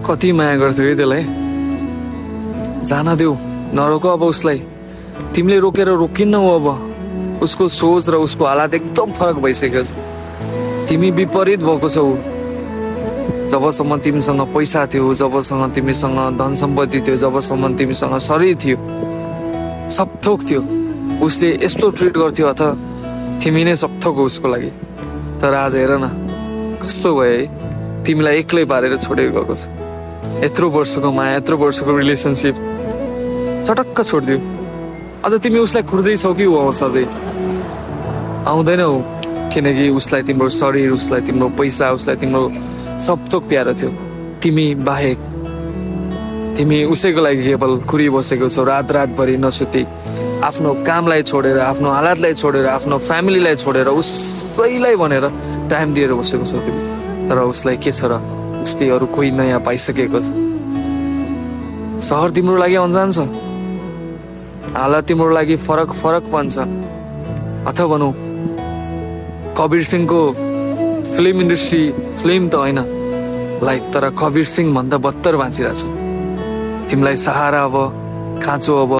कति माया गर्थ्यौ है त्यसलाई। जान देऊ, नरोक अब उसलाई। तिमीले रोकेर रोकिन्न हो अब। उसको सोच र उसको हालत एकदम फरक भइसकेको छ। तिमी विपरीत भएको छौ। जबसम्म तिमीसँग पैसा थियो, जबसम्म तिमीसँग धन सम्पत्ति थियो, जबसम्म तिमीसँग शरीर थियो, सब थोक थियो, उसले यस्तो ट्रिट गर्थ्यो अथ तिमी नै सब थोक हो उसको लागि। तर आज हेर न कस्तो भयो है, तिमीलाई एक्लै पारेर छोडेर गएको छ। यत्रो वर्षको माया, यत्रो वर्षको रिलेसनसिप चटक्क छोडिदियो। अझ तिमी उसलाई खुर्दैछौ कि ऊ आउँछ अझै? आउँदैनौ, किनकि उसलाई तिम्रो शरीर, उसलाई तिम्रो पैसा, उसलाई तिम्रो सब थोक प्यारो थियो। तिमी बाहेक, तिमी उसैको लागि केवल कुरिबसेको छौ, रात रातभरि नसुती, आफ्नो कामलाई छोडेर, आफ्नो हालतलाई छोडेर, आफ्नो फ्यामिलीलाई छोडेर उसैलाई भनेर टाइम दिएर बसेको छौ तिमी। तर उसलाई के छ र, उसले अरू कोही नयाँ पाइसकेको छ। सहर तिम्रो लागि अन्जान छ, हालत तिम्रो लागि फरक फरक बन्छ। अथवा भनौँ कबीर सिंहको फिल्म इन्डस्ट्री, फिल्म त होइन लाइफ, तर कबीर सिंह भन्दा बत्तर बाँचिरहेछ। तिमीलाई सहारा अब, खाँचो अब